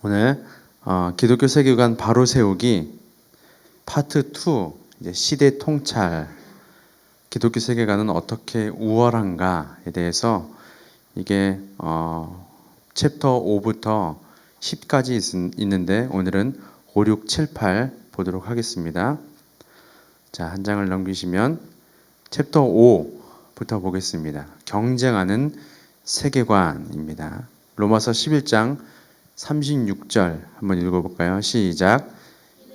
오늘 기독교 세계관 바로 세우기 파트 2 이제 시대 통찰 기독교 세계관은 어떻게 우월한가에 대해서 이게 챕터 5부터 10까지 있는데 오늘은 5, 6, 7, 8 보도록 하겠습니다. 자, 한 장을 넘기시면 챕터 5부터 보겠습니다. 경쟁하는 세계관입니다. 로마서 11장 36절 한번 읽어볼까요? 시작.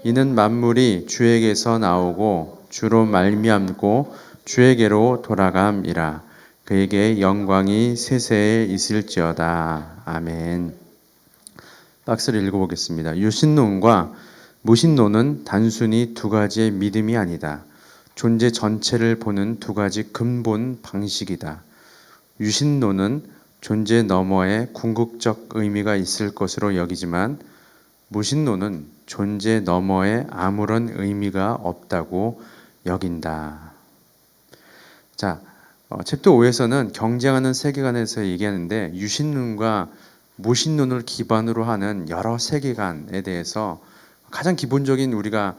이는 만물이 주에게서 나오고 주로 말미암고 주에게로 돌아감이라. 그에게 영광이 세세에 있을지어다. 아멘. 박스를 읽어보겠습니다. 유신론과 무신론은 단순히 두 가지의 믿음이 아니다. 존재 전체를 보는 두 가지 근본 방식이다. 유신론은 존재 너머에 궁극적 의미가 있을 것으로 여기지만 무신론은 존재 너머에 아무런 의미가 없다고 여긴다. 자, 챕터 5에서는 경쟁하는 세계관에서 얘기하는데 유신론과 무신론을 기반으로 하는 여러 세계관에 대해서 가장 기본적인 우리가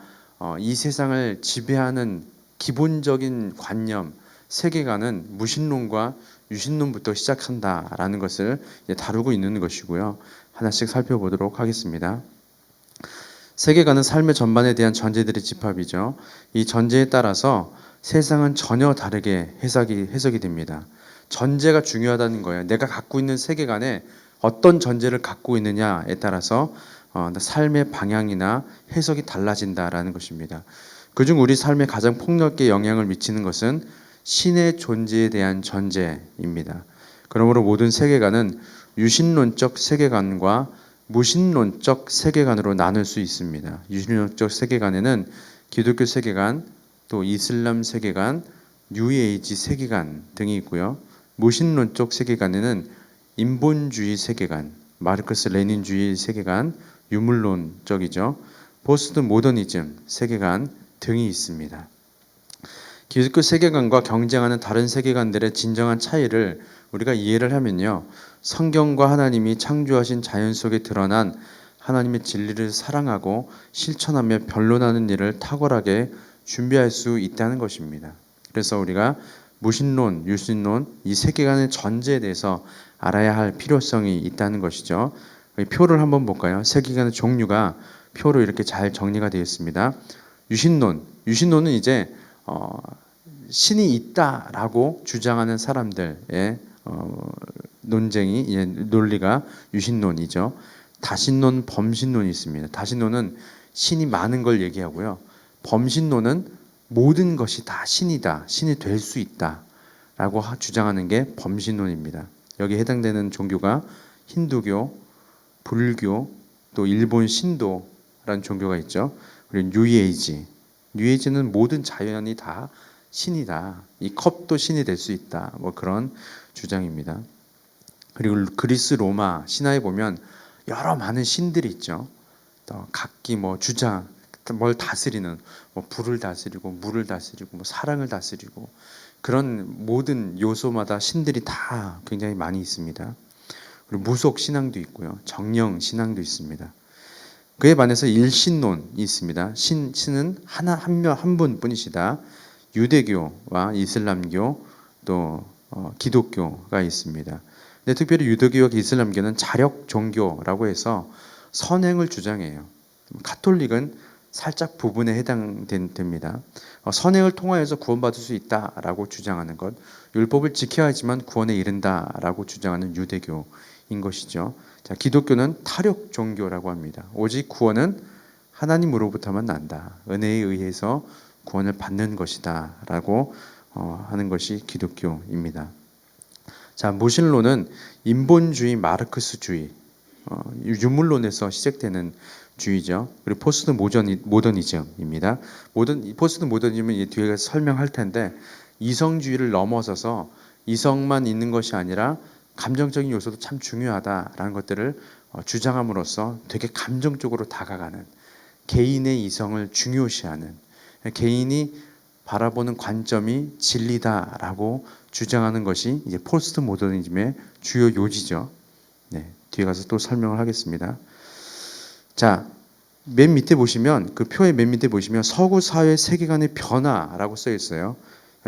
이 세상을 지배하는 기본적인 관념, 세계관은 무신론과 유신론부터 시작한다라는 것을 다루고 있는 것이고요. 하나씩 살펴보도록 하겠습니다. 세계관은 삶의 전반에 대한 전제들의 집합이죠. 이 전제에 따라서 세상은 전혀 다르게 해석이 됩니다. 전제가 중요하다는 거예요. 내가 갖고 있는 세계관에 어떤 전제를 갖고 있느냐에 따라서 삶의 방향이나 해석이 달라진다라는 것입니다. 그중 우리 삶에 가장 폭넓게 영향을 미치는 것은 신의 존재에 대한 전제입니다. 그러므로 모든 세계관은 유신론적 세계관과 무신론적 세계관으로 나눌 수 있습니다. 유신론적 세계관에는 기독교 세계관, 또 이슬람 세계관, 뉴에이지 세계관 등이 있고요. 무신론적 세계관에는 인본주의 세계관, 마르크스 레닌주의 세계관, 유물론적이죠. 포스트 모더니즘 세계관 등이 있습니다. 기독교 세계관과 경쟁하는 다른 세계관들의 진정한 차이를 우리가 이해를 하면요. 성경과 하나님이 창조하신 자연 속에 드러난 하나님의 진리를 사랑하고 실천하며 변론하는 일을 탁월하게 준비할 수 있다는 것입니다. 그래서 우리가 무신론, 유신론 이 세계관의 전제에 대해서 알아야 할 필요성이 있다는 것이죠. 표를 한번 볼까요? 세계관의 종류가 표로 이렇게 잘 정리가 되어 있습니다. 유신론은 이제 신이 있다라고 주장하는 사람들의 논리가 유신론이죠. 다신론, 범신론이 있습니다. 다신론은 신이 많은 걸 얘기하고요. 범신론은 모든 것이 다 신이다, 신이 될 수 있다라고 주장하는 게 범신론입니다. 여기에 해당되는 종교가 힌두교, 불교, 또 일본 신도라는 종교가 있죠. 그리고 뉴에이지는 모든 자연이 다 신이다. 이 컵도 신이 될 수 있다. 뭐 그런 주장입니다. 그리고 그리스 로마 신화에 보면 여러 많은 신들이 있죠. 또 각기 주장, 뭘 다스리는 불을 다스리고 물을 다스리고 사랑을 다스리고 그런 모든 요소마다 신들이 다 굉장히 많이 있습니다. 그리고 무속 신앙도 있고요. 정령 신앙도 있습니다. 그에 반해서 일신론이 있습니다. 신은 한 분뿐이시다. 유대교와 이슬람교 또 기독교가 있습니다. 근데 특별히 유대교와 이슬람교는 자력 종교라고 해서 선행을 주장해요. 가톨릭은 살짝 부분에 해당됩니다. 선행을 통하여서 구원받을 수 있다라고 주장하는 것, 율법을 지켜야 하지만 구원에 이른다라고 주장하는 유대교인 것이죠. 자, 기독교는 타력 종교라고 합니다. 오직 구원은 하나님으로부터만 난다. 은혜에 의해서 구원을 받는 것이다 라고 하는 것이 기독교입니다. 자, 무신론은 인본주의, 마르크스주의, 유물론에서 시작되는 주의죠. 그리고 포스트 모더니즘입니다. 포스트 모더니즘은 이 뒤에 설명할 텐데 이성주의를 넘어서서 이성만 있는 것이 아니라 감정적인 요소도 참 중요하다라는 것들을 주장함으로써 되게 감정적으로 다가가는 개인의 이성을 중요시하는 개인이 바라보는 관점이 진리다라고 주장하는 것이 이제 포스트 모더니즘의 주요 요지죠. 네, 뒤에 가서 또 설명을 하겠습니다. 자, 맨 밑에 보시면 그 표의 맨 밑에 보시면 서구 사회 세계관의 변화라고 써 있어요.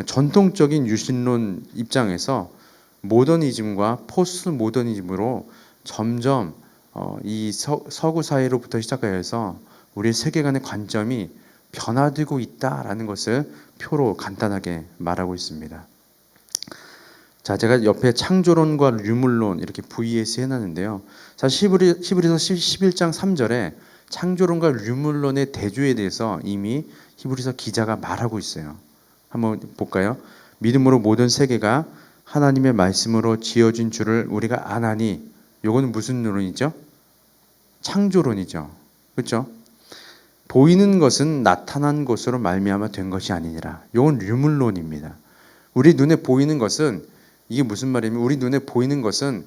전통적인 유신론 입장에서 모더니즘과 포스트 모더니즘으로 점점 이 서구 사회로부터 시작해서 우리 세계관의 관점이 변화되고 있다라는 것을 표로 간단하게 말하고 있습니다. 자, 제가 옆에 창조론과 유물론 이렇게 VS 해놨는데요. 사실 히브리서 11장 3절에 창조론과 유물론의 대조에 대해서 이미 히브리서 기자가 말하고 있어요. 한번 볼까요? 믿음으로 모든 세계가 하나님의 말씀으로 지어진 줄을 우리가 아나니, 요거는 무슨論이죠? 창조론이죠. 그렇죠? 보이는 것은 나타난 것으로 말미암아 된 것이 아니니라. 요건 유물론입니다. 우리 눈에 보이는 것은, 이게 무슨 말이냐면 우리 눈에 보이는 것은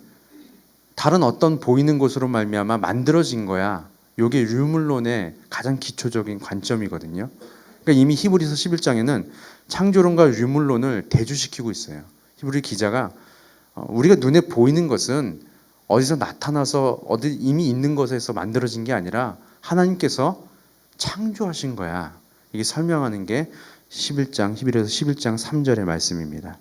다른 어떤 보이는 것으로 말미암아 만들어진 거야. 요게 유물론의 가장 기초적인 관점이거든요. 그러니까 이미 히브리서 11장에는 창조론과 유물론을 대조시키고 있어요. 히브리 기자가 우리가 눈에 보이는 것은 어디서 나타나서 어디 이미 있는 것에서 만들어진 게 아니라 하나님께서 창조하신 거야. 이게 설명하는 게 11장, 히브리서 11장 3절의 말씀입니다.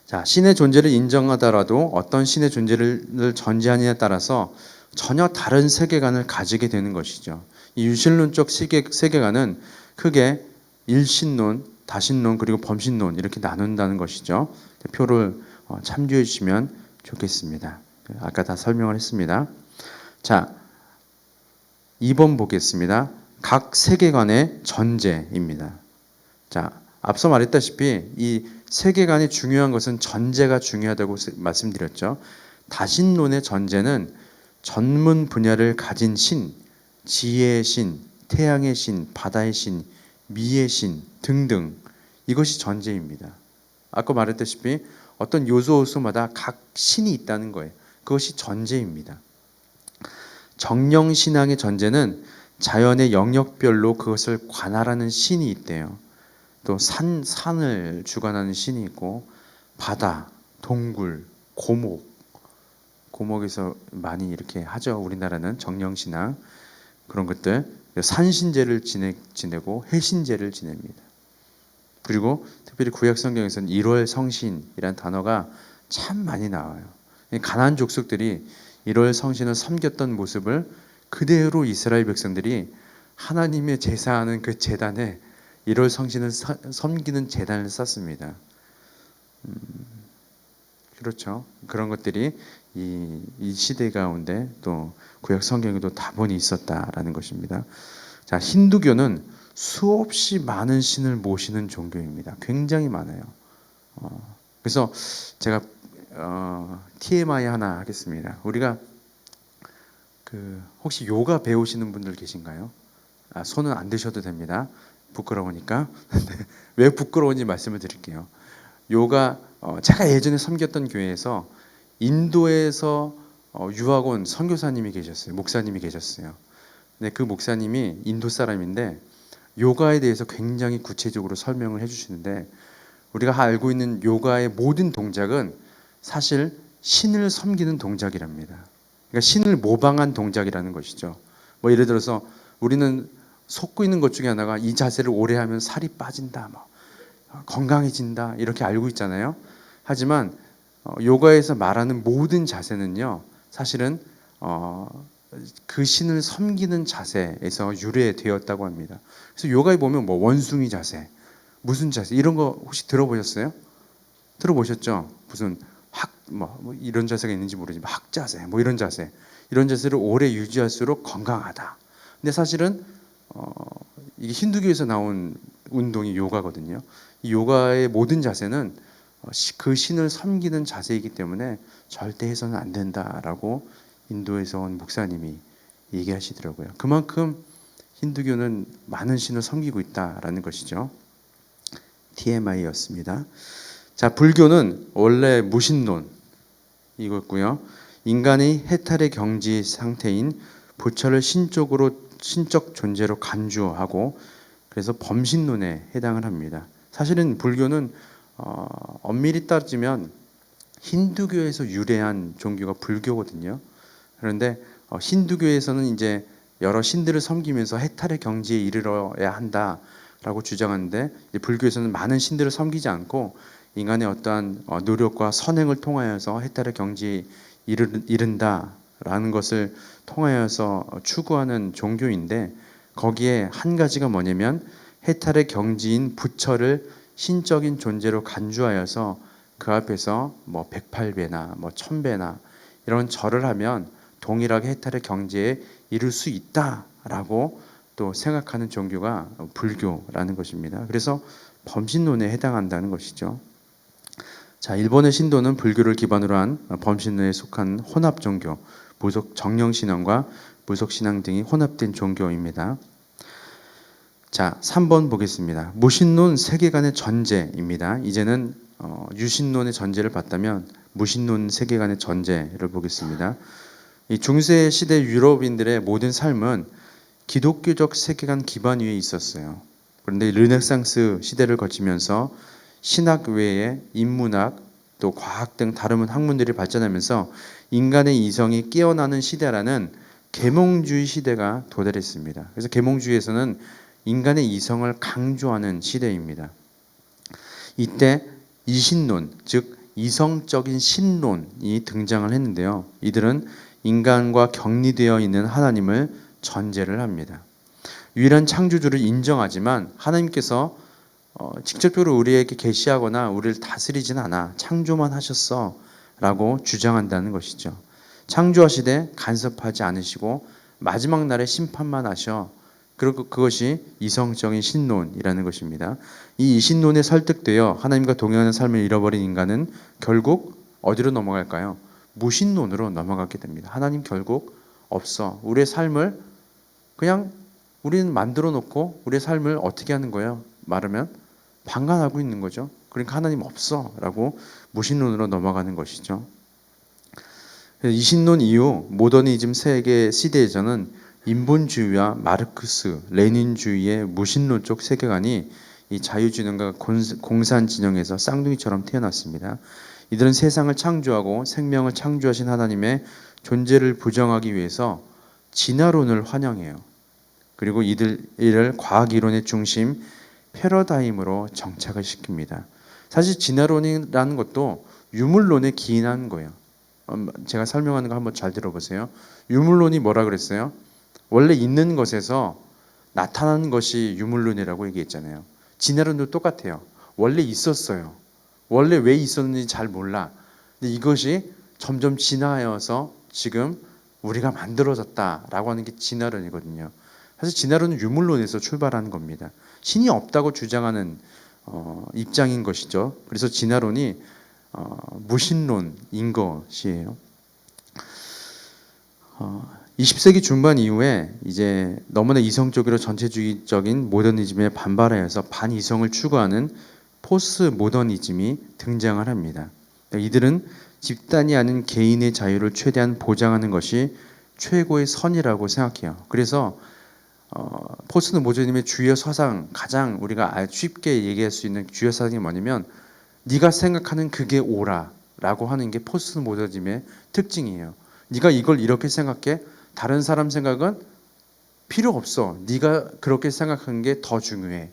자, 신의 존재를 인정하더라도 어떤 신의 존재를 전제하느냐에 따라서 전혀 다른 세계관을 가지게 되는 것이죠. 이 유신론적 세계관은 크게 일신론, 다신론 그리고 범신론 이렇게 나눈다는 것이죠. 표를 참조해 주시면 좋겠습니다. 아까 다 설명을 했습니다. 자, 2번 보겠습니다. 각 세계관의 전제입니다. 자, 앞서 말했다시피 이 세계관이 중요한 것은 전제가 중요하다고 말씀드렸죠. 다신론의 전제는 전문 분야를 가진 신, 지혜의 신, 태양의 신, 바다의 신, 미의 신 등등 이것이 전제입니다. 아까 말했다시피 어떤 요소마다 각 신이 있다는 거예요. 그것이 전제입니다. 정령신앙의 전제는 자연의 영역별로 그것을 관할하는 신이 있대요. 또 산을 주관하는 신이 있고 바다, 동굴, 고목에서 많이 이렇게 하죠. 우리나라는 정령신앙 그런 것들 산신제를 지내고 해신제를 지냅니다. 그리고 특별히 구약 성경에서는 1월 성신이라는 단어가 참 많이 나와요. 가나안 족속들이 1월 성신을 섬겼던 모습을 그대로 이스라엘 백성들이 하나님의 제사하는 그 제단에 1월 성신을 섬기는 제단을 쌓습니다. 그렇죠. 그런 것들이 이 시대 가운데 또 구약 성경에도 다번이 있었다라는 것입니다. 자, 힌두교는 수없이 많은 신을 모시는 종교입니다. 굉장히 많아요. 그래서 제가 TMI 하나 하겠습니다. 우리가 혹시 요가 배우시는 분들 계신가요? 손은 안 드셔도 됩니다. 부끄러우니까. 왜 부끄러운지 말씀을 드릴게요. 요가 제가 예전에 섬겼던 교회에서 인도에서 유학 온 선교사님이 계셨어요. 목사님이 계셨어요. 네, 그 목사님이 인도 사람인데 요가에 대해서 굉장히 구체적으로 설명을 해주시는데 우리가 알고 있는 요가의 모든 동작은 사실 신을 섬기는 동작이랍니다. 그러니까 신을 모방한 동작이라는 것이죠. 뭐 예를 들어서 우리는 속고 있는 것 중에 하나가 이 자세를 오래 하면 살이 빠진다, 뭐 건강해진다 이렇게 알고 있잖아요. 하지만 요가에서 말하는 모든 자세는요, 사실은 그 신을 섬기는 자세에서 유래되었다고 합니다. 그래서 요가에 보면 뭐 원숭이 자세, 무슨 자세 이런 거 혹시 들어보셨어요? 들어보셨죠? 무슨 뭐 이런 자세가 있는지 모르지만 학자세, 뭐 이런 자세를 오래 유지할수록 건강하다. 근데 사실은 이게 힌두교에서 나온 운동이 요가거든요. 이 요가의 모든 자세는 그 신을 섬기는 자세이기 때문에 절대 해서는 안 된다라고 인도에서 온 목사님이 얘기하시더라고요. 그만큼 힌두교는 많은 신을 섬기고 있다라는 것이죠. TMI였습니다. 자, 불교는 원래 무신론 이거였고요. 인간의 해탈의 경지 상태인 부처를 신적 존재로 간주하고 그래서 범신론에 해당을 합니다. 사실은 불교는 엄밀히 따지면 힌두교에서 유래한 종교가 불교거든요. 그런데 힌두교에서는 이제 여러 신들을 섬기면서 해탈의 경지에 이르러야 한다라고 주장하는데, 불교에서는 많은 신들을 섬기지 않고 인간의 어떠한 노력과 선행을 통하여서 해탈의 경지에 이른다라는 것을 통하여서 추구하는 종교인데, 거기에 한 가지가 뭐냐면 해탈의 경지인 부처를 신적인 존재로 간주하여서 그 앞에서 뭐 108배나 뭐 1000배나 이런 절을 하면 동일하게 해탈의 경지에 이룰 수 있다라고 또 생각하는 종교가 불교라는 것입니다. 그래서 범신론에 해당한다는 것이죠. 자, 일본의 신도는 불교를 기반으로 한 범신론에 속한 혼합 종교, 무속 정령신앙과 무속신앙 등이 혼합된 종교입니다. 자, 3번 보겠습니다. 무신론 세계관의 전제입니다. 이제는 유신론의 전제를 봤다면 무신론 세계관의 전제를 보겠습니다. 이 중세 시대 유럽인들의 모든 삶은 기독교적 세계관 기반 위에 있었어요. 그런데 르네상스 시대를 거치면서 신학 외에 인문학 또 과학 등 다른 학문들이 발전하면서 인간의 이성이 깨어나는 시대라는 계몽주의 시대가 도달했습니다. 그래서 계몽주의에서는 인간의 이성을 강조하는 시대입니다. 이때 이신론, 즉 이성적인 신론이 등장을 했는데요. 이들은 인간과 격리되어 있는 하나님을 전제를 합니다. 유일한 창조주를 인정하지만 하나님께서 직접적으로 우리에게 계시하거나 우리를 다스리진 않아, 창조만 하셨어 라고 주장한다는 것이죠. 창조하시되 간섭하지 않으시고 마지막 날에 심판만 하셔. 그리고 그것이 이성적인 신론이라는 것입니다. 이 신론에 설득되어 하나님과 동행하는 삶을 잃어버린 인간은 결국 어디로 넘어갈까요? 무신론으로 넘어가게 됩니다. 하나님 결국 없어. 우리의 삶을 그냥 우리는 만들어 놓고 우리의 삶을 어떻게 하는 거예요? 말하면 방관하고 있는 거죠. 그러니까 하나님 없어 라고 무신론으로 넘어가는 것이죠. 이신론 이후 모더니즘 세계 시대에서는 인본주의와 마르크스, 레닌주의의 무신론적 세계관이 이 자유진영과 공산진영에서 쌍둥이처럼 태어났습니다. 이들은 세상을 창조하고 생명을 창조하신 하나님의 존재를 부정하기 위해서 진화론을 환영해요. 그리고 이를 과학이론의 중심 패러다임으로 정착을 시킵니다. 사실 진화론이라는 것도 유물론에 기인한 거예요. 제가 설명하는 거 한번 잘 들어보세요. 유물론이 뭐라 그랬어요? 원래 있는 것에서 나타나는 것이 유물론이라고 얘기했잖아요. 진화론도 똑같아요. 원래 있었어요. 원래 왜 있었는지 잘 몰라. 근데 이것이 점점 진화하여서 지금 우리가 만들어졌다라고 하는 게 진화론이거든요. 사실 진화론은 유물론에서 출발하는 겁니다. 신이 없다고 주장하는 입장인 것이죠. 그래서 진화론이 무신론인 것이에요. 20세기 중반 이후에 이제 너무나 이성적으로 전체주의적인 모더니즘에 반발하여서 반이성을 추구하는 포스트 모더니즘이 등장을 합니다. 이들은 집단이 아닌 개인의 자유를 최대한 보장하는 것이 최고의 선이라고 생각해요. 그래서 포스트 모더니즘의 주요 서상, 가장 우리가 쉽게 얘기할 수 있는 주요 사상이 뭐냐면 네가 생각하는 그게 옳아라고 하는 게 포스트 모더니즘의 특징이에요. 네가 이걸 이렇게 생각해? 다른 사람 생각은 필요 없어. 네가 그렇게 생각하는 게 더 중요해.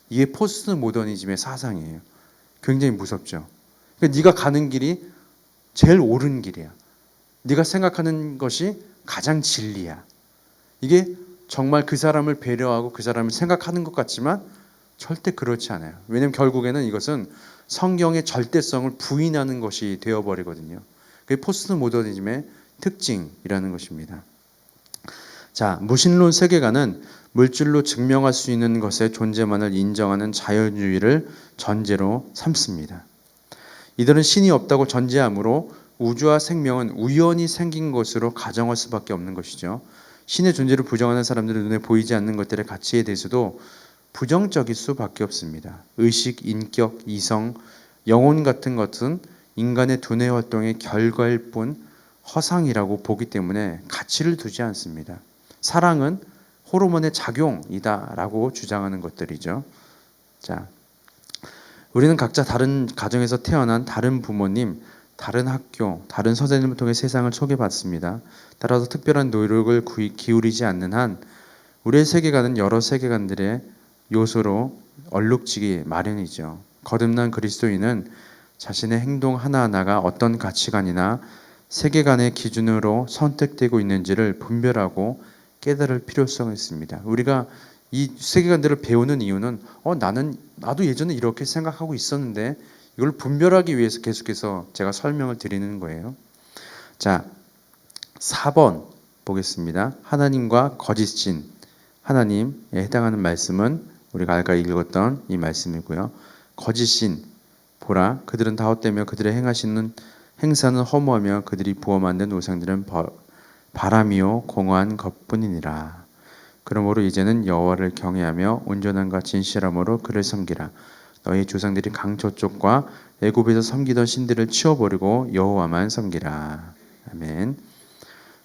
이게 포스트 모더니즘의 사상이에요. 굉장히 무섭죠. 그러니까 네가 가는 길이 제일 옳은 길이야. 네가 생각하는 것이 가장 진리야. 이게 정말 그 사람을 배려하고 그 사람을 생각하는 것 같지만 절대 그렇지 않아요. 왜냐하면 결국에는 이것은 성경의 절대성을 부인하는 것이 되어버리거든요. 그게 포스트 모더니즘의 특징이라는 것입니다. 자, 무신론 세계관은 물질로 증명할 수 있는 것의 존재만을 인정하는 자연주의를 전제로 삼습니다. 이들은 신이 없다고 전제하므로 우주와 생명은 우연히 생긴 것으로 가정할 수밖에 없는 것이죠. 신의 존재를 부정하는 사람들은 눈에 보이지 않는 것들의 가치에 대해서도 부정적일 수밖에 없습니다. 의식, 인격, 이성, 영혼 같은 것은 인간의 두뇌 활동의 결과일 뿐 허상이라고 보기 때문에 가치를 두지 않습니다. 사랑은 호르몬의 작용이다라고 주장하는 것들이죠. 자, 우리는 각자 다른 가정에서 태어난 다른 부모님, 다른 학교, 다른 서재님을 통해 세상을 소개받습니다. 따라서 특별한 노력을 기울이지 않는 한 우리의 세계관은 여러 세계관들의 요소로 얼룩지기 마련이죠. 거듭난 그리스도인은 자신의 행동 하나하나가 어떤 가치관이나 세계관의 기준으로 선택되고 있는지를 분별하고 깨달을 필요성이 있습니다. 우리가 이 세계관들을 배우는 이유는 나도 예전에 이렇게 생각하고 있었는데 이걸 분별하기 위해서 계속해서 제가 설명을 드리는 거예요. 자, 4번 보겠습니다. 하나님과 거짓신 하나님에 해당하는 말씀은 우리가 아까 읽었던 이 말씀이고요. 거짓신 보라 그들은 다 헛되며 그들의 행하시는 행사는 허무하며 그들이 부어 만든 우상들은 바람이요 공허한 것뿐이니라. 그러므로 이제는 여호와를 경외하며 온전함과 진실함으로 그를 섬기라. 너희 조상들이 강초 쪽과 애굽에서 섬기던 신들을 치워버리고 여호와만 섬기라. 아멘.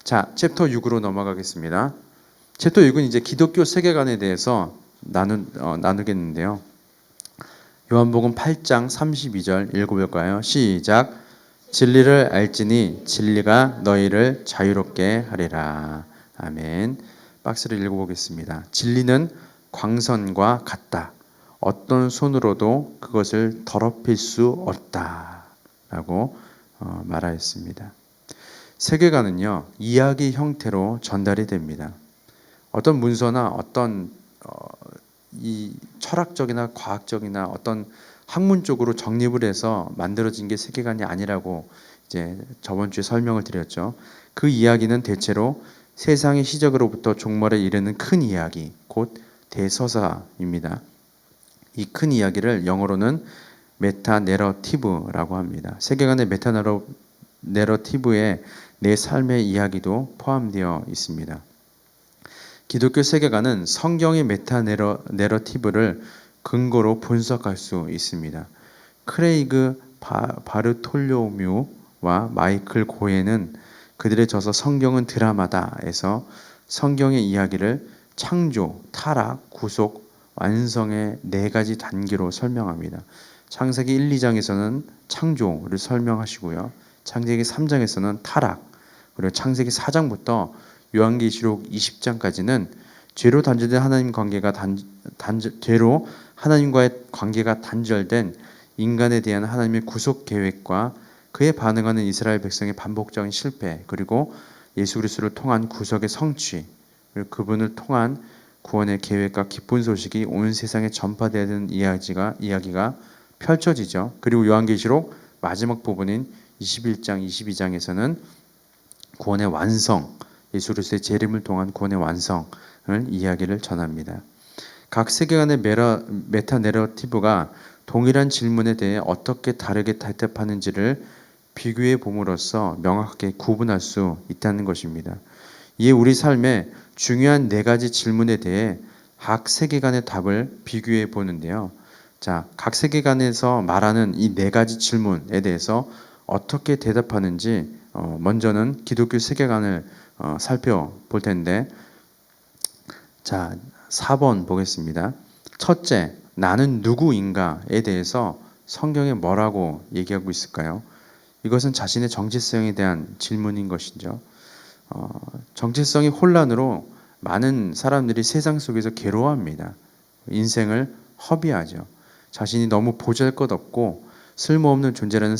자, 챕터 6으로 넘어가겠습니다. 챕터 6은 이제 기독교 세계관에 대해서 나누겠는데요. 요한복음 8장 32절 읽어볼까요? 시작. 진리를 알지니 진리가 너희를 자유롭게 하리라. 아멘. 박스를 읽어보겠습니다. 진리는 광선과 같다. 어떤 손으로도 그것을 더럽힐 수 없다. 라고 말하였습니다. 세계관은요, 이야기 형태로 전달이 됩니다. 어떤 문서나 어떤 이 철학적이나 과학적이나 어떤 학문적으로 정립을 해서 만들어진 게 세계관이 아니라고 이제 저번 주에 설명을 드렸죠. 그 이야기는 대체로 세상의 시작으로부터 종말에 이르는 큰 이야기, 곧 대서사입니다. 이 큰 이야기를 영어로는 메타내러티브라고 합니다. 세계관의 메타내러티브에 내 삶의 이야기도 포함되어 있습니다. 기독교 세계관은 성경의 메타내러티브를 근거로 분석할 수 있습니다. 크레이그 바르톨로뮤와 마이클 고에는 그들의 저서 성경은 드라마다에서 성경의 이야기를 창조, 타락, 구속, 완성의 4가지 단계로 설명합니다. 창세기 1, 2장에서는 창조를 설명하시고요. 창세기 3장에서는 타락, 그리고 창세기 4장부터 요한계시록 20장까지는 죄로 단절된 하나님 관계가 죄로 하나님과의 관계가 단절된 인간에 대한 하나님의 구속 계획과 그에 반응하는 이스라엘 백성의 반복적인 실패, 그리고 예수 그리스도를 통한 구속의 성취, 그리고 그분을 통한 구원의 계획과 기쁜 소식이 온 세상에 전파되어야 되는 이야기가 펼쳐지죠. 그리고 요한계시록 마지막 부분인 21장, 22장에서는 구원의 완성, 예수 그리스도의 재림을 통한 구원의 완성을 이야기를 전합니다. 각 세계관의 메타내러티브가 동일한 질문에 대해 어떻게 다르게 대답하는지를 비교해 봄으로써 명확하게 구분할 수 있다는 것입니다. 이에 우리 삶의 중요한 4가지 질문에 대해 각 세계관의 답을 비교해 보는데요. 자, 각 세계관에서 말하는 이 4가지 질문에 대해서 어떻게 대답하는지 먼저는 기독교 세계관을 살펴볼 텐데, 자, 4번 보겠습니다. 첫째, 나는 누구인가에 대해서 성경에 뭐라고 얘기하고 있을까요? 이것은 자신의 정체성에 대한 질문인 것이죠. 정체성이 혼란으로 많은 사람들이 세상 속에서 괴로워합니다. 인생을 허비하죠. 자신이 너무 보잘것없고 쓸모없는 존재라는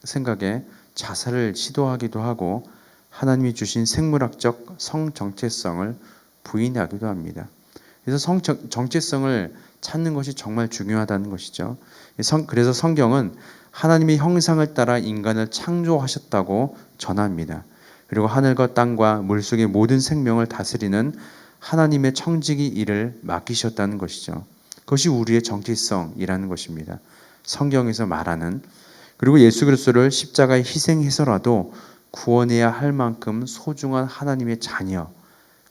생각에 자살을 시도하기도 하고 하나님이 주신 생물학적 성 정체성을 부인하기도 합니다. 그래서 정체성을 찾는 것이 정말 중요하다는 것이죠. 그래서 성경은 하나님의 형상을 따라 인간을 창조하셨다고 전합니다. 그리고 하늘과 땅과 물속의 모든 생명을 다스리는 하나님의 청지기 일을 맡기셨다는 것이죠. 그것이 우리의 정체성이라는 것입니다. 성경에서 말하는, 그리고 예수 그리스도를 십자가에 희생해서라도 구원해야 할 만큼 소중한 하나님의 자녀,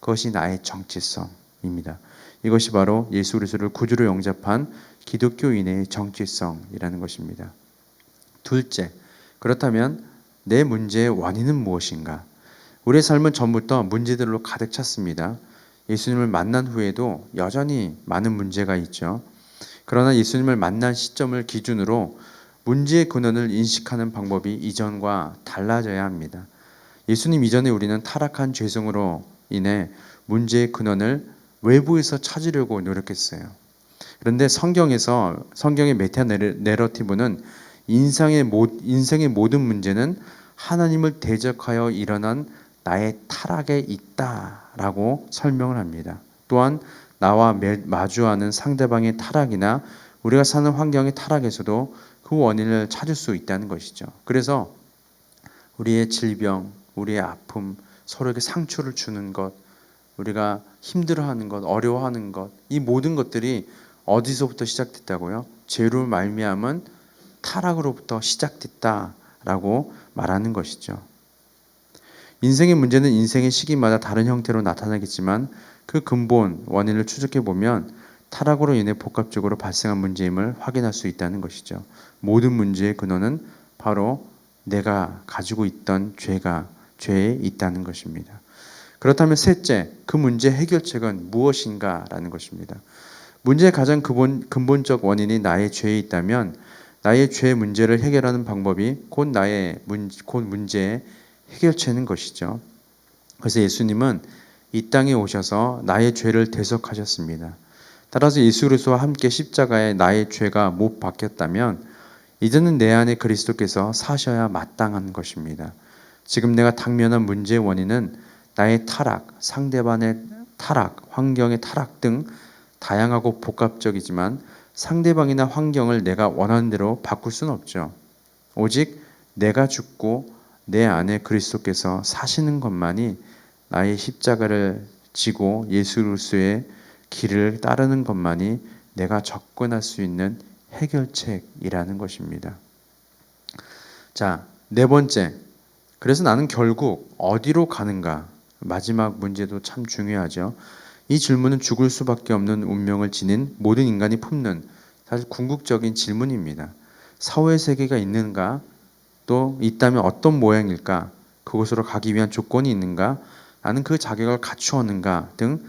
그것이 나의 정체성입니다. 이것이 바로 예수 그리스도를 구주로 영접한 기독교인의 정체성이라는 것입니다. 둘째, 그렇다면 내 문제의 원인은 무엇인가? 우리의 삶은 전부터 문제들로 가득 찼습니다. 예수님을 만난 후에도 여전히 많은 문제가 있죠. 그러나 예수님을 만난 시점을 기준으로 문제의 근원을 인식하는 방법이 이전과 달라져야 합니다. 예수님 이전에 우리는 타락한 죄성으로 인해 문제의 근원을 외부에서 찾으려고 노력했어요. 그런데 성경의 메타 내러티브는 인생의 모든 문제는 하나님을 대적하여 일어난 나의 타락에 있다라고 설명을 합니다. 또한 나와 마주하는 상대방의 타락이나 우리가 사는 환경의 타락에서도 그 원인을 찾을 수 있다는 것이죠. 그래서 우리의 질병, 우리의 아픔, 서로에게 상처를 주는 것, 우리가 힘들어하는 것, 어려워하는 것, 이 모든 것들이 어디서부터 시작됐다고요? 죄로 말미암은 타락으로부터 시작됐다라고 말하는 것이죠. 인생의 문제는 인생의 시기마다 다른 형태로 나타나겠지만 그 근본 원인을 추적해 보면 타락으로 인해 복합적으로 발생한 문제임을 확인할 수 있다는 것이죠. 모든 문제의 근원은 바로 내가 가지고 있던 죄에 있다는 것입니다. 그렇다면 셋째, 그 문제의 해결책은 무엇인가라는 것입니다. 문제의 가장 근본적 원인이 나의 죄에 있다면 나의 죄 문제를 해결하는 방법이 곧 문제의 해결책인 것이죠. 그래서 예수님은 이 땅에 오셔서 나의 죄를 대속하셨습니다. 따라서 예수 그리스도와 함께 십자가에 나의 죄가 못 박혔다면 이제는 내 안에 그리스도께서 사셔야 마땅한 것입니다. 지금 내가 당면한 문제의 원인은 나의 타락, 상대방의 타락, 환경의 타락 등 다양하고 복합적이지만 상대방이나 환경을 내가 원하는 대로 바꿀 수는 없죠. 오직 내가 죽고 내 안에 그리스도께서 사시는 것만이 나의 십자가를 지고 예수 그리스도의 길을 따르는 것만이 내가 접근할 수 있는 해결책이라는 것입니다. 자, 네 번째. 그래서 나는 결국 어디로 가는가? 마지막 문제도 참 중요하죠. 이 질문은 죽을 수밖에 없는 운명을 지닌 모든 인간이 품는 사실 궁극적인 질문입니다. 사후의 세계가 있는가? 또 있다면 어떤 모양일까? 그곳으로 가기 위한 조건이 있는가? 나는 그 자격을 갖추었는가? 등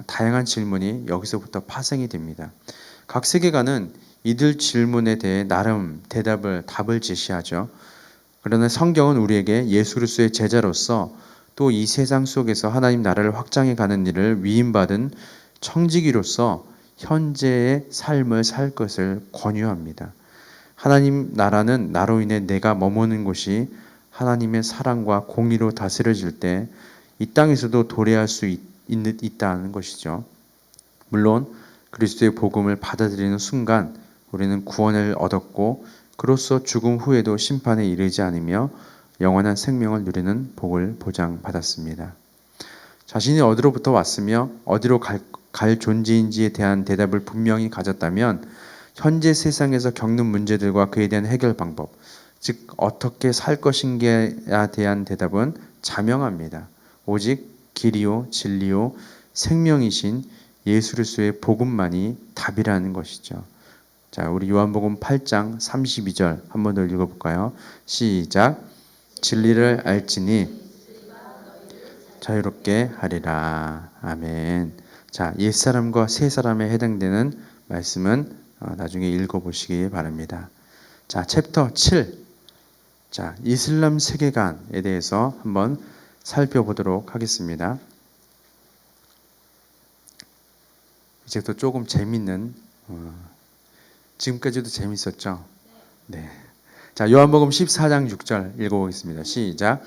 다양한 질문이 여기서부터 파생이 됩니다. 각 세계관은 이들 질문에 대해 나름 답을 제시하죠. 그러나 성경은 우리에게 예수 그리스도의 제자로서 또 이 세상 속에서 하나님 나라를 확장해 가는 일을 위임받은 청지기로서 현재의 삶을 살 것을 권유합니다. 하나님 나라는 나로 인해 내가 머무는 곳이 하나님의 사랑과 공의로 다스려질 때 이 땅에서도 도래할 수 있다는 것이죠. 물론 그리스도의 복음을 받아들이는 순간 우리는 구원을 얻었고 그로써 죽음 후에도 심판에 이르지 않으며 영원한 생명을 누리는 복을 보장받았습니다. 자신이 어디로부터 왔으며 어디로 갈 존재인지에 대한 대답을 분명히 가졌다면 현재 세상에서 겪는 문제들과 그에 대한 해결 방법, 즉 어떻게 살 것인가에 대한 대답은 자명합니다. 오직 길이요 진리요 생명이신 예수 그리스도의 복음만이 답이라는 것이죠. 자, 우리 요한복음 8장 32절 한 번 더 읽어볼까요? 시작. 진리를 알지니 자유롭게 하리라. 아멘. 자, 옛사람과 새사람에 해당되는 말씀은 나중에 읽어보시기 바랍니다. 자, 챕터 7. 자, 이슬람 세계관에 대해서 한번 살펴보도록 하겠습니다. 이제부터 조금 재밌는 지금까지도 재밌었죠? 네. 자, 요한복음 14장 6절 읽어보겠습니다. 시작.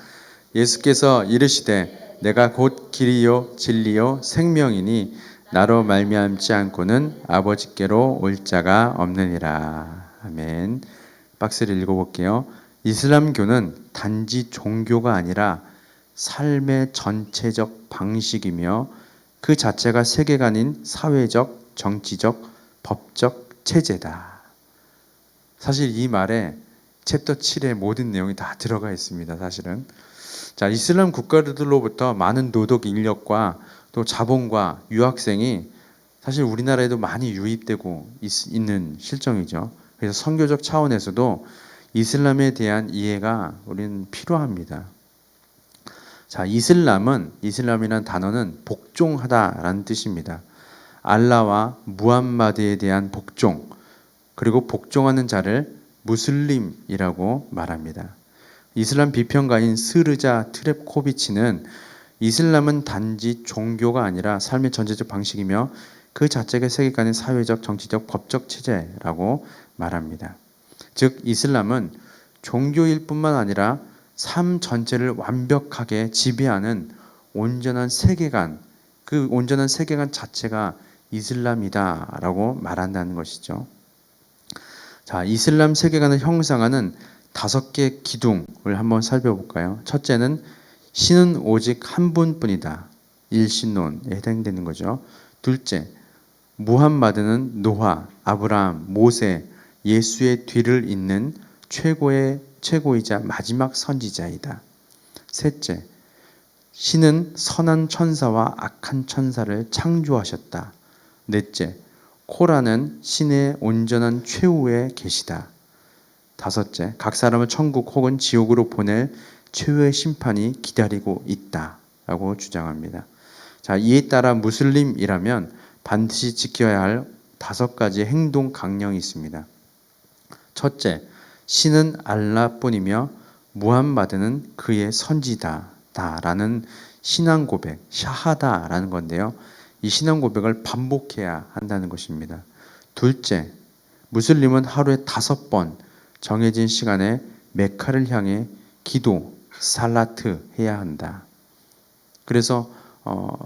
예수께서 이르시되 내가 곧 길이요 진리요 생명이니 나로 말미암지 않고는 아버지께로 올 자가 없느니라. 아멘. 박스를 읽어볼게요. 이슬람교는 단지 종교가 아니라 삶의 전체적 방식이며 그 자체가 세계관인 사회적, 정치적, 법적 체제다. 사실 이 말에 챕터 7의 모든 내용이 다 들어가 있습니다. 사실은. 자, 이슬람 국가들로부터 많은 노동 인력과 또 자본과 유학생이 사실 우리나라에도 많이 유입되고 있는 실정이죠. 그래서 선교적 차원에서도 이슬람에 대한 이해가 우리는 필요합니다. 자, 이슬람이라는 단어는 복종하다라는 뜻입니다. 알라와 무함마드에 대한 복종, 그리고 복종하는 자를 무슬림이라고 말합니다. 이슬람 비평가인 스르자 트랩코비치는 이슬람은 단지 종교가 아니라 삶의 전체적 방식이며 그 자체가 세계관의 사회적, 정치적, 법적 체제라고 말합니다. 즉 이슬람은 종교일 뿐만 아니라 삶 전체를 완벽하게 지배하는 온전한 세계관, 그 온전한 세계관 자체가 이슬람이다라고 말한다는 것이죠. 자, 이슬람 세계관을 형성하는 5개 기둥을 한번 살펴볼까요? 첫째는 신은 오직 한 분뿐이다. 일신론에 해당되는 거죠. 둘째, 무함마드는 노아, 아브라함, 모세, 예수의 뒤를 잇는 최고이자 마지막 선지자이다. 셋째, 신은 선한 천사와 악한 천사를 창조하셨다. 넷째, 코란은 신의 온전한 최후에 계시다. 다섯째, 각 사람을 천국 혹은 지옥으로 보낼 최후의 심판이 기다리고 있다라고 주장합니다. 자, 이에 따라 무슬림이라면 반드시 지켜야 할 5가지 행동 강령이 있습니다. 첫째, 신은 알라뿐이며 무함마드는 그의 선지자다라는 신앙 고백, 샤하다라는 건데요. 이 신앙 고백을 반복해야 한다는 것입니다. 둘째, 무슬림은 하루에 5번 정해진 시간에 메카를 향해 기도, 살라트 해야 한다. 그래서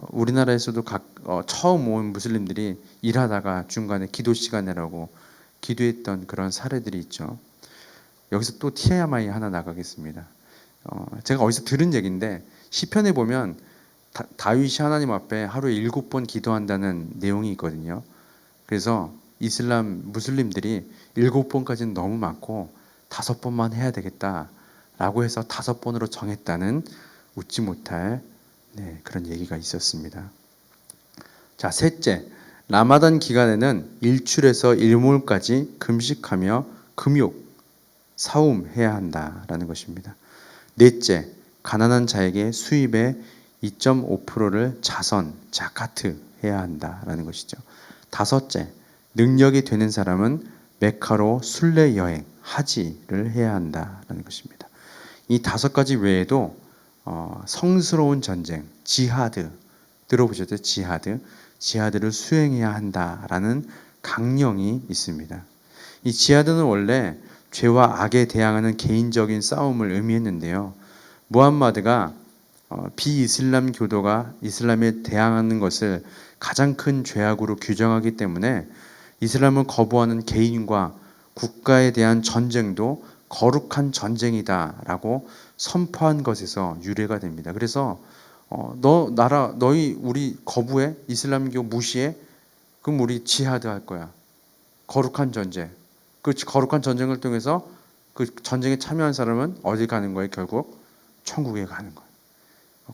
우리나라에서도 처음 온 무슬림들이 일하다가 중간에 기도 시간이라고 기도했던 그런 사례들이 있죠. 여기서 또 TMI 하나 나가겠습니다. 제가 어디서 들은 얘기인데 시편에 보면 다윗이 하나님 앞에 하루에 7번 기도한다는 내용이 있거든요. 그래서 이슬람 무슬림들이 7번까지는 너무 많고 5번만 해야 되겠다라고 해서 5번으로 정했다는 웃지 못할 그런 얘기가 있었습니다. 자, 셋째, 라마단 기간에는 일출에서 일몰까지 금식하며 금욕, 사움해야 한다라는 것입니다. 넷째, 가난한 자에게 수입의 2.5%를 자선, 자카트 해야 한다라는 것이죠. 다섯째, 능력이 되는 사람은 메카로 순례 여행, 하지를 해야 한다라는 것입니다. 이 5가지 외에도 성스러운 전쟁, 지하드, 들어보셨죠? 지하드를 수행해야 한다라는 강령이 있습니다. 이 지하드는 원래 죄와 악에 대항하는 개인적인 싸움을 의미했는데요. 무함마드가 비이슬람 교도가 이슬람에 대항하는 것을 가장 큰 죄악으로 규정하기 때문에 이슬람을 거부하는 개인과 국가에 대한 전쟁도 거룩한 전쟁이다라고 선포한 것에서 유래가 됩니다. 그래서 너희 우리 거부해? 이슬람교 무시해? 그럼 우리 지하드 할 거야. 거룩한 전쟁. 그 거룩한 전쟁을 통해서 그 전쟁에 참여한 사람은 어디 가는 거예요? 결국 천국에 가는 거예요.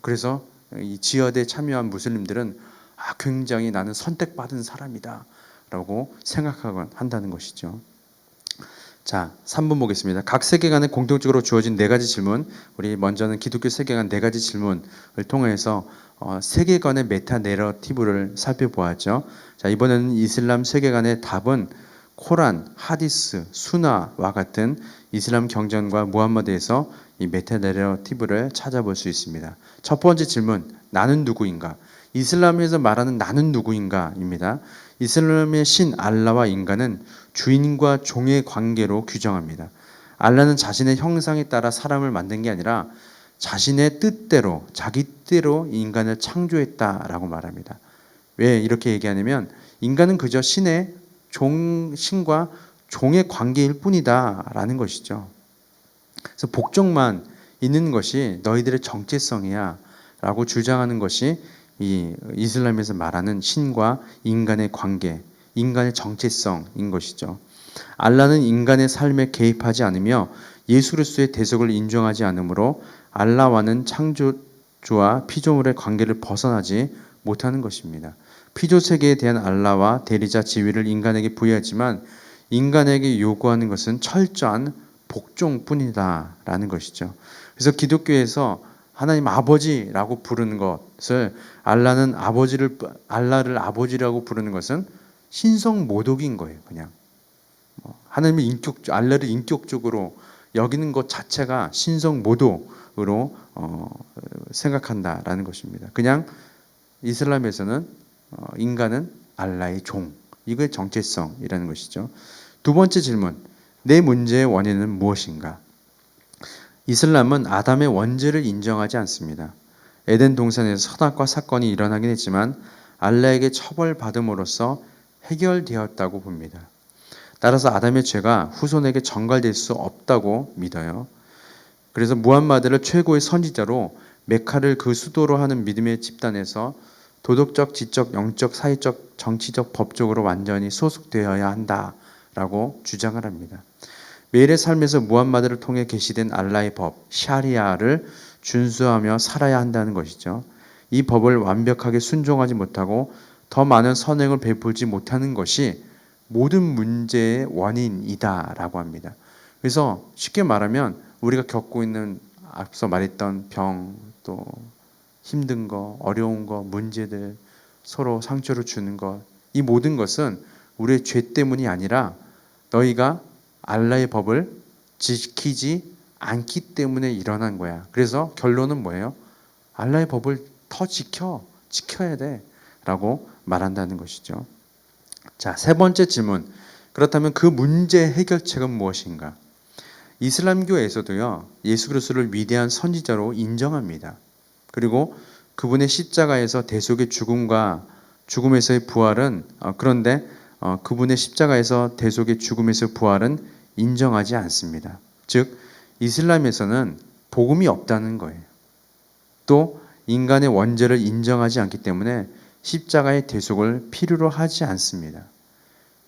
그래서 이 지하드에 참여한 무슬림들은 굉장히 나는 선택받은 사람이다 라고 생각하고 한다는 것이죠. 자, 3번 보겠습니다. 각 세계관에 공통적으로 주어진 4가지 질문, 우리 먼저는 기독교 세계관 4가지 질문을 통해서 세계관의 메타 내러티브를 살펴보았죠. 자, 이번에는 이슬람 세계관의 답은 코란, 하디스, 수나와 같은 이슬람 경전과 무함마드에서 이 메타 내러티브를 찾아볼 수 있습니다. 첫 번째 질문, 나는 누구인가? 이슬람에서 말하는 나는 누구인가입니다. 이슬람의 신 알라와 인간은 주인과 종의 관계로 규정합니다. 알라는 자신의 형상에 따라 사람을 만든 게 아니라 자신의 뜻대로 자기 뜻대로 인간을 창조했다라고 말합니다. 왜 이렇게 얘기하냐면 인간은 그저 신과 종의 관계일 뿐이다라는 것이죠. 그래서 복종만 있는 것이 너희들의 정체성이야 라고 주장하는 것이 이 이슬람에서 말하는 신과 인간의 관계, 인간의 정체성인 것이죠. 알라는 인간의 삶에 개입하지 않으며 예수 그리스도의 대속을 인정하지 않으므로 알라와는 창조주와 피조물의 관계를 벗어나지 못하는 것입니다. 피조 세계에 대한 알라와 대리자 지위를 인간에게 부여했지만 인간에게 요구하는 것은 철저한 복종뿐이다라는 것이죠. 그래서 기독교에서 하나님 아버지라고 부르는 것을 알라를 아버지라고 부르는 것은 신성 모독인 거예요. 그냥 하나님의 알라를 인격적으로 여기는 것 자체가 신성 모독으로 생각한다라는 것입니다. 그냥 이슬람에서는 인간은 알라의 종, 이거의 정체성이라는 것이죠. 두 번째 질문, 내 문제의 원인은 무엇인가? 이슬람은 아담의 원죄를 인정하지 않습니다. 에덴 동산에서 선악과 사건이 일어나긴 했지만 알라에게 처벌받음으로써 해결되었다고 봅니다. 따라서 아담의 죄가 후손에게 전갈될 수 없다고 믿어요. 그래서 무함마드를 최고의 선지자로 메카를 그 수도로 하는 믿음의 집단에서 도덕적, 지적, 영적, 사회적, 정치적, 법적으로 완전히 소속되어야 한다라고 주장을 합니다. 매일의 삶에서 무함마드를 통해 계시된 알라의 법, 샤리아를 준수하며 살아야 한다는 것이죠. 이 법을 완벽하게 순종하지 못하고 더 많은 선행을 베풀지 못하는 것이 모든 문제의 원인이다라고 합니다. 그래서 쉽게 말하면 우리가 겪고 있는 앞서 말했던 병, 또 힘든 거, 어려운 거, 문제들, 서로 상처를 주는 것, 이 모든 것은 우리의 죄 때문이 아니라 너희가 알라의 법을 지키지 않기 때문에 일어난 거야. 그래서 결론은 뭐예요? 알라의 법을 더 지켜야 돼 라고 말한다는 것이죠. 자, 세 번째 질문. 그렇다면 그 문제 해결책은 무엇인가? 이슬람교에서도요, 예수 그리스도를 위대한 선지자로 인정합니다. 그리고 그분의 십자가에서 대속의 죽음과 죽음에서의 부활은 그런데 그분의 십자가에서 대속의 죽음에서의 부활은 인정하지 않습니다. 즉 이슬람에서는 복음이 없다는 거예요. 또 인간의 원죄를 인정하지 않기 때문에 십자가의 대속을 필요로 하지 않습니다.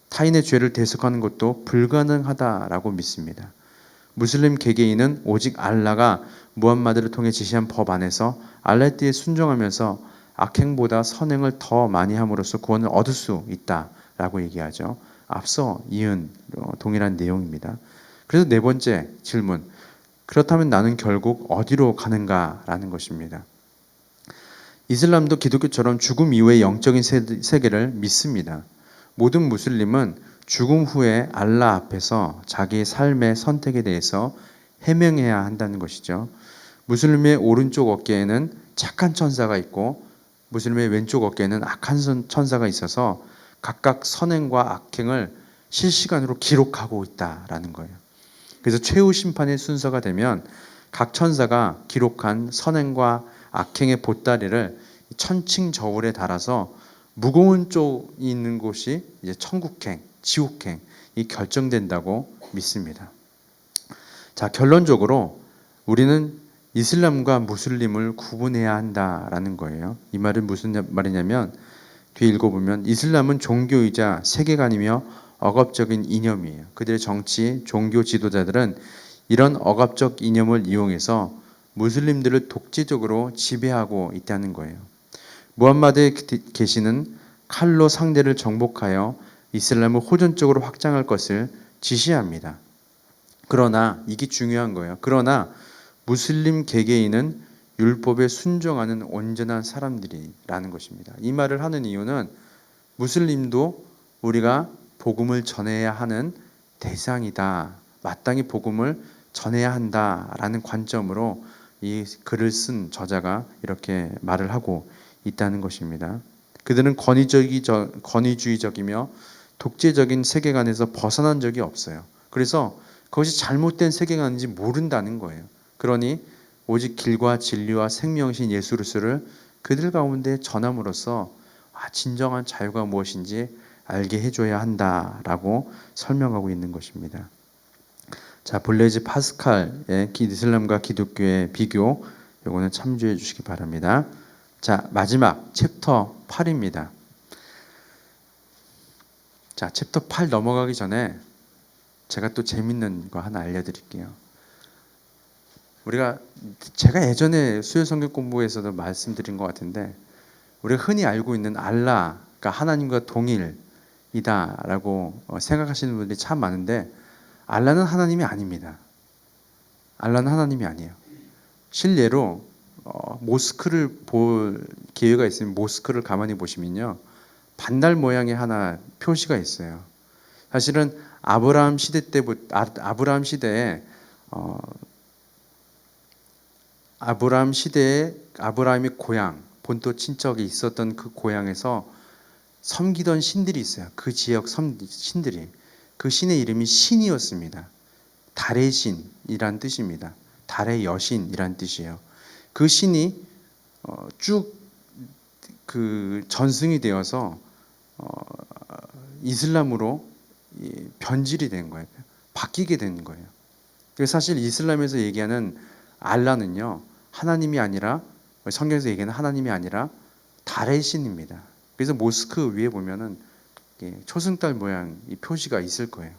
타인의 죄를 대속하는 것도 불가능하다라고 믿습니다. 무슬림 개개인은 오직 알라가 무함마드를 통해 제시한 법 안에서 알라의 뜻에 순종하면서 악행보다 선행을 더 많이 함으로써 구원을 얻을 수 있다라고 얘기하죠. 앞서 이은 동일한 내용입니다. 그래서 네 번째 질문, 그렇다면 나는 결국 어디로 가는가라는 것입니다. 이슬람도 기독교처럼 죽음 이후의 영적인 세계를 믿습니다. 모든 무슬림은 죽음 후에 알라 앞에서 자기의 삶의 선택에 대해서 해명해야 한다는 것이죠. 무슬림의 오른쪽 어깨에는 착한 천사가 있고 무슬림의 왼쪽 어깨에는 악한 천사가 있어서 각각 선행과 악행을 실시간으로 기록하고 있다라는 거예요. 그래서 최후 심판의 순서가 되면 각 천사가 기록한 선행과 악행의 보따리를 천칭 저울에 달아서 무거운 쪽이 있는 곳이 이제 천국행, 지옥행이 결정된다고 믿습니다. 자, 결론적으로 우리는 이슬람과 무슬림을 구분해야 한다라는 거예요. 이 말은 무슨 말이냐면 뒤에 읽어보면 이슬람은 종교이자 세계관이며 억압적인 이념이에요. 그들의 정치, 종교 지도자들은 이런 억압적 이념을 이용해서 무슬림들을 독재적으로 지배하고 있다는 거예요. 무함마드의 계시는 칼로 상대를 정복하여 이슬람을 호전적으로 확장할 것을 지시합니다. 그러나 이게 중요한 거예요. 그러나 무슬림 개개인은 율법에 순종하는 온전한 사람들이라는 것입니다. 이 말을 하는 이유는 무슬림도 우리가 복음을 전해야 하는 대상이다. 마땅히 복음을 전해야 한다라는 관점으로 이 글을 쓴 저자가 이렇게 말을 하고 있다는 것입니다. 그들은 권위주의적이며 독재적인 세계관에서 벗어난 적이 없어요. 그래서 그것이 잘못된 세계관인지 모른다는 거예요. 그러니 오직 길과 진리와 생명이신 예수 그리스도를 그들 가운데 전함으로써 진정한 자유가 무엇인지 알게 해줘야 한다라고 설명하고 있는 것입니다. 자, 블레이즈 파스칼의 이슬람과 기독교의 비교, 요거는 참조해 주시기 바랍니다. 자, 마지막 챕터 8입니다. 자, 챕터 8 넘어가기 전에 제가 또 재밌는 거 하나 알려드릴게요. 제가 예전에 수요 성경 공부에서도 말씀드린 것 같은데 우리가 흔히 알고 있는 알라가 하나님과 동일이다라고 생각하시는 분들이 참 많은데 알라는 하나님이 아닙니다. 알라는 하나님이 아니에요. 실례로 모스크를 볼 기회가 있으면 모스크를 가만히 보시면요, 반달 모양의 하나 표시가 있어요. 사실은 아브라함 시대 때부터 아브라함 시대에 아브라함 시대에 아브라함의 고향 본토 친척이 있었던 그 고향에서 섬기던 신들이 있어요. 그 지역 신들이 그 신의 이름이 신이었습니다. 달의 신이란 뜻입니다. 달의 여신이란 뜻이에요. 그 신이 쭉 그 전승이 되어서 이슬람으로 변질이 된 거예요. 바뀌게 된 거예요. 그래서 사실 이슬람에서 얘기하는 알라는요, 하나님이 아니라, 성경에서 얘기하는 하나님이 아니라 달의 신입니다. 그래서 모스크 위에 보면은 초승달 모양 이 표시가 있을 거예요.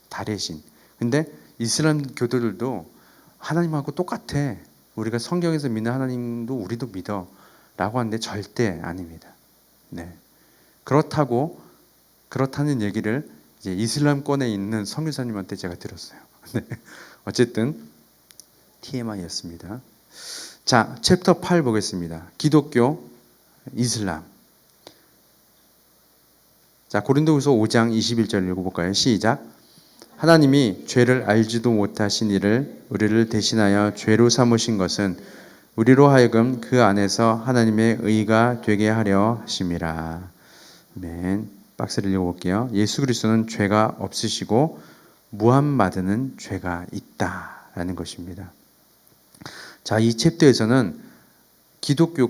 달의 신. 근데 이슬람 교도들도 하나님하고 똑같아. 우리가 성경에서 믿는 하나님도 우리도 믿어. 라고 하는데 절대 아닙니다. 네. 그렇다는 얘기를 이제 이슬람권에 있는 선교사님한테 제가 들었어요. 네. 어쨌든 TMI였습니다. 자, 챕터 8 보겠습니다. 기독교, 이슬람. 자, 고린도후서 5장 21절 읽어볼까요? 시작. 하나님이 죄를 알지도 못하신 이를 우리를 대신하여 죄로 삼으신 것은 우리로 하여금 그 안에서 하나님의 의가 되게 하려 하심이라. 아멘. 박스를 읽어볼게요. 예수 그리스도는 죄가 없으시고 무함마드는 죄가 있다라는 것입니다. 자, 이 챕터에서는 기독교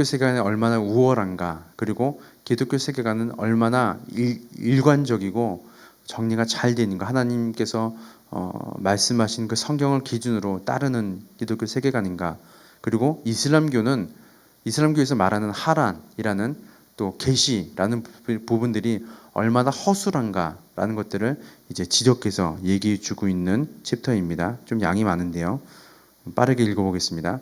세계관이 얼마나 우월한가, 그리고 기독교 세계관은 얼마나 일관적이고 정리가 잘 되어 있는가, 하나님께서 말씀하신 그 성경을 기준으로 따르는 기독교 세계관인가, 그리고 이슬람교에서 말하는 하란이라는 또 계시라는 부분들이 얼마나 허술한가라는 것들을 이제 지적해서 얘기해 주고 있는 챕터입니다. 좀 양이 많은데요. 빠르게 읽어보겠습니다.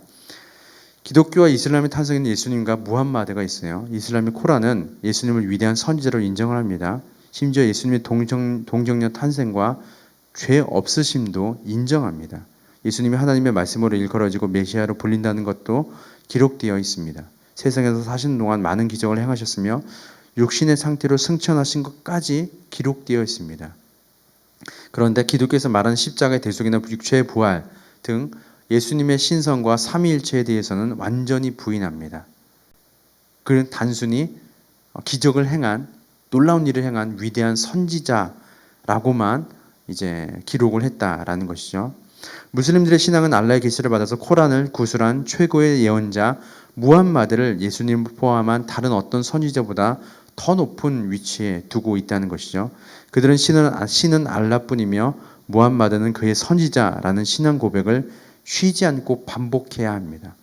기독교와 이슬람의 탄생에는 예수님과 무함마드가 있어요. 이슬람의 코란은 예수님을 위대한 선지자로 인정을 합니다. 심지어 예수님의 동정녀 탄생과 죄 없으심도 인정합니다. 예수님이 하나님의 말씀으로 일컬어지고 메시아로 불린다는 것도 기록되어 있습니다. 세상에서 사시는 동안 많은 기적을 행하셨으며 육신의 상태로 승천하신 것까지 기록되어 있습니다. 그런데 기독교에서 말하는 십자가의 대속이나 육체의 부활 등 예수님의 신성과 삼위일체에 대해서는 완전히 부인합니다. 그는 단순히 기적을 행한, 놀라운 일을 행한 위대한 선지자라고만 이제 기록을 했다라는 것이죠. 무슬림들의 신앙은 알라의 계시를 받아서 코란을 구술한 최고의 예언자 무함마드를 예수님을 포함한 다른 어떤 선지자보다 더 높은 위치에 두고 있다는 것이죠. 그들은 신은 알라뿐이며 무함마드는 그의 선지자라는 신앙 고백을 쉬지 않고 반복해야 합니다.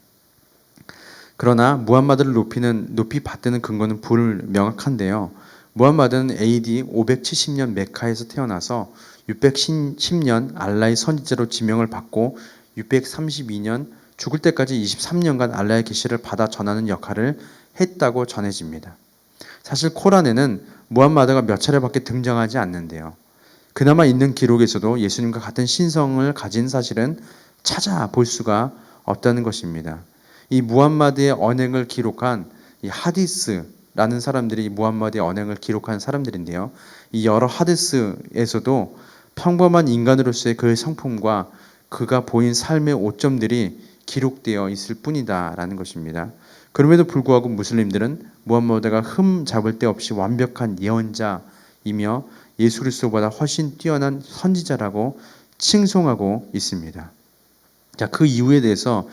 그러나 무함마드를 높이 받드는 근거는 불명확한데요. 무함마드는 AD 570년 메카에서 태어나서 610년 알라의 선지자로 지명을 받고 632년 죽을 때까지 23년간 알라의 계시를 받아 전하는 역할을 했다고 전해집니다. 사실 코란에는 무함마드가 몇 차례밖에 등장하지 않는데요. 그나마 있는 기록에서도 예수님과 같은 신성을 가진 사실은 찾아볼 수가 없다는 것입니다. 이 무함마드의 언행을 기록한 이 하디스라는 사람들이 무함마드의 언행을 기록한 사람들인데요. 이 여러 하디스에서도 평범한 인간으로서의 그의 성품과 그가 보인 삶의 오점들이 기록되어 있을 뿐이다라는 것입니다. 그럼에도 불구하고 무슬림들은 무함마드가 흠 잡을 데 없이 완벽한 예언자이며 예수 그리스도보다 훨씬 뛰어난 선지자라고 칭송하고 있습니다. 자, 그 이유에 대해서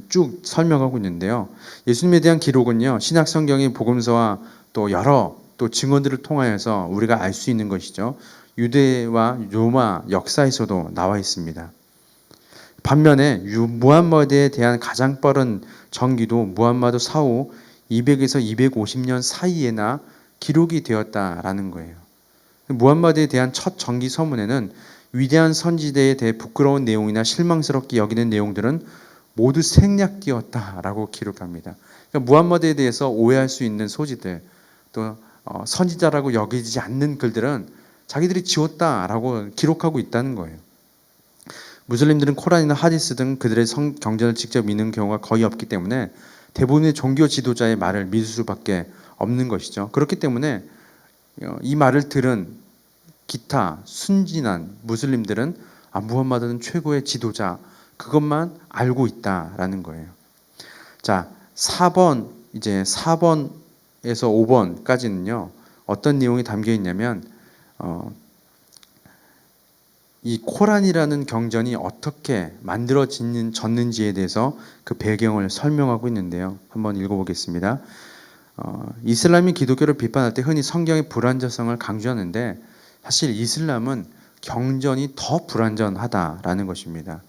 쭉 설명하고 있는데요. 예수님에 대한 기록은요, 신약 성경의 복음서와 또 여러 또 증언들을 통하여서 우리가 알 수 있는 것이죠. 유대와 로마 역사에서도 나와 있습니다. 반면에 무함마드에 대한 가장 빠른 전기도 무함마드 사후 200에서 250년 사이에나 기록이 되었다라는 거예요. 무함마드에 대한 첫 전기 서문에는 위대한 선지자에 대해 부끄러운 내용이나 실망스럽게 여기는 내용들은 모두 생략되었다라고 기록합니다. 그러니까 무함마드에 대해서 오해할 수 있는 소지들, 또 선지자라고 여기지 않는 글들은 자기들이 지웠다라고 기록하고 있다는 거예요. 무슬림들은 코란이나 하디스 등 그들의 경전을 직접 믿는 경우가 거의 없기 때문에 대부분의 종교 지도자의 말을 믿을 수밖에 없는 것이죠. 그렇기 때문에 이 말을 들은 기타 순진한 무슬림들은 무함마드는 최고의 지도자, 그것만 알고 있다라는 거예요. 자, 4번 이제 4번에서 5번까지는요. 어떤 내용이 담겨 있냐면 이 코란이라는 경전이 어떻게 만들어졌는지에 대해서 그 배경을 설명하고 있는데요. 한번 읽어보겠습니다. 이슬람이 기독교를 비판할 때 흔히 성경의 불완전성을 강조하는데 사실 이슬람은 경전이 더 불완전하다라는 것입니다.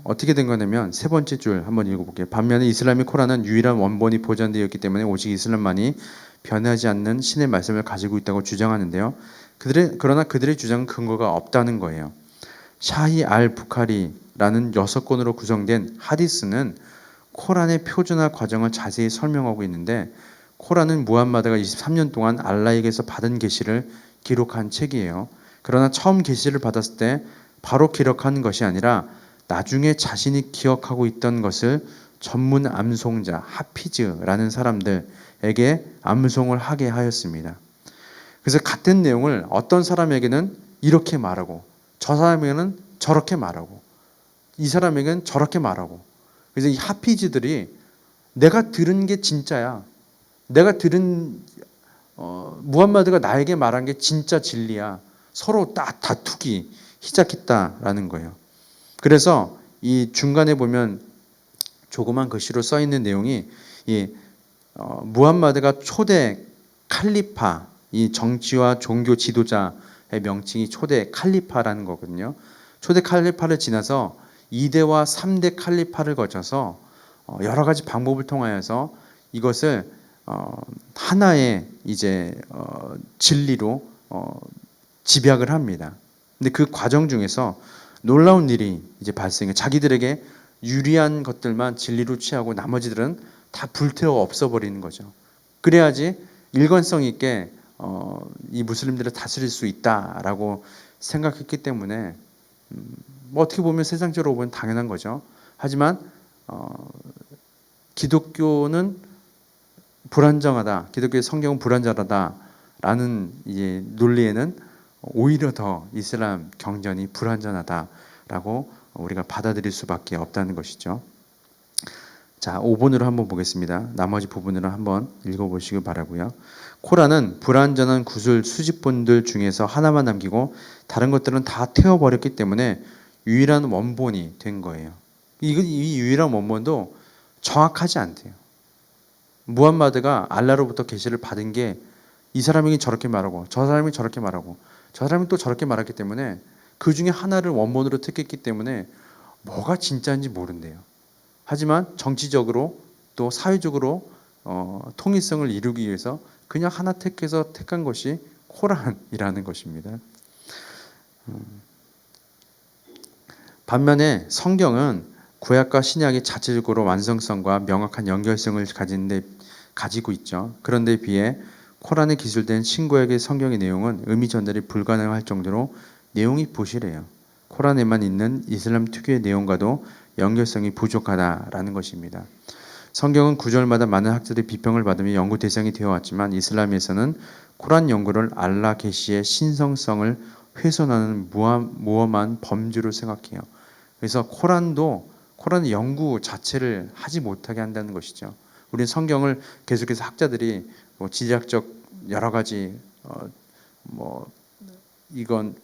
어떻게 된 거냐면 세 번째 줄 한번 읽어볼게요. 반면에 이슬람의 코란은 유일한 원본이 보존되었기 때문에 오직 이슬람만이 변하지 않는 신의 말씀을 가지고 있다고 주장하는데요. 그러나 그들의 주장은 근거가 없다는 거예요. 샤히 알 부카리라는 6권으로 구성된 하디스는 코란의 표준화 과정을 자세히 설명하고 있는데 코란은 무함마드가 23년 동안 알라에게서 받은 계시를 기록한 책이에요. 그러나 처음 계시를 받았을 때 바로 기록한 것이 아니라 나중에 자신이 기억하고 있던 것을 전문 암송자 하피즈라는 사람들에게 암송을 하게 하였습니다. 그래서 같은 내용을 어떤 사람에게는 이렇게 말하고 저 사람에게는 저렇게 말하고 이 사람에게는 저렇게 말하고, 그래서 이 하피즈들이 내가 들은 게 진짜야, 내가 들은 무함마드가 나에게 말한 게 진짜 진리야, 서로 딱 다투기 시작했다라는 거예요. 그래서 이 중간에 보면 조그만 글씨로 써 있는 내용이 무함마드가 초대 칼리파, 이 정치와 종교 지도자의 명칭이 초대 칼리파라는 거거든요. 초대 칼리파를 지나서 2대와 3대 칼리파를 거쳐서 여러 가지 방법을 통하여서 이것을 하나의 이제 진리로 집약을 합니다. 근데 그 과정 중에서 놀라운 일이 이제 발생해. 자기들에게 유리한 것들만 진리로 취하고 나머지들은 다 불태워 없애버리는 거죠. 그래야지 일관성 있게 이 무슬림들을 다스릴 수 있다라고 생각했기 때문에 뭐 어떻게 보면 세상적으로 보면 당연한 거죠. 하지만 기독교는 불안정하다, 기독교의 성경은 불안전하다라는 이제 논리에는 오히려 더 이슬람 경전이 불완전하다라고 우리가 받아들일 수밖에 없다는 것이죠. 자, 5번으로 한번 보겠습니다. 나머지 부분으로 한번 읽어보시기 바라고요. 코란은 불완전한 구술 수집본들 중에서 하나만 남기고 다른 것들은 다 태워버렸기 때문에 유일한 원본이 된 거예요. 이 유일한 원본도 정확하지 않대요. 무함마드가 알라로부터 계시를 받은 게 이 사람에게 저렇게 말하고 저 사람이 저렇게 말하고 저 사람이 또 저렇게 말했기 때문에 그 중에 하나를 원본으로 택했기 때문에 뭐가 진짜인지 모른대요. 하지만 정치적으로 또 사회적으로 통일성을 이루기 위해서 그냥 하나 택한 것이 코란이라는 것입니다. 반면에 성경은 구약과 신약이 자체적으로 완성성과 명확한 연결성을 가지고 있죠. 그런데 비해 코란에 기술된 신구약의 성경의 내용은 의미 전달이 불가능할 정도로 내용이 부실해요. 코란에만 있는 이슬람 특유의 내용과도 연결성이 부족하다라는 것입니다. 성경은 구절마다 많은 학자들의 비평을 받으며 연구 대상이 되어왔지만 이슬람에서는 코란 연구를 알라 계시의 신성성을 훼손하는 무엄한 범주로 생각해요. 그래서 코란 연구 자체를 하지 못하게 한다는 것이죠. 우리는 성경을 계속해서 학자들이 지리학적 여러 가지 이건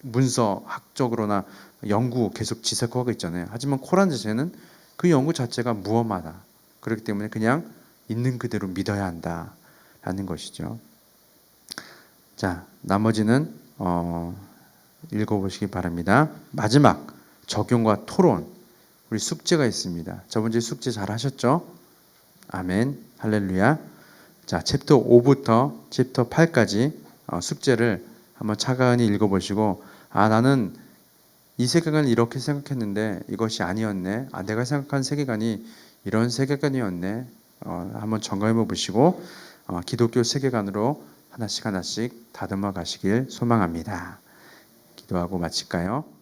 문서학적으로나 연구 계속 지속하고 있잖아요. 하지만 코란 자체는 그 연구 자체가 무엄하다. 그렇기 때문에 그냥 있는 그대로 믿어야 한다라는 것이죠. 자, 나머지는 읽어보시기 바랍니다. 마지막 적용과 토론, 우리 숙제가 있습니다. 저번 주에 숙제 잘 하셨죠? 아멘, 할렐루야. 자, 챕터 5부터 챕터 8까지 숙제를 한번 차가히 읽어보시고, 나는 이 세계관을 이렇게 생각했는데 이것이 아니었네. 내가 생각한 세계관이 이런 세계관이었네. 한번 점검해 보시고 기독교 세계관으로 하나씩 다듬어 가시길 소망합니다. 기도하고 마칠까요?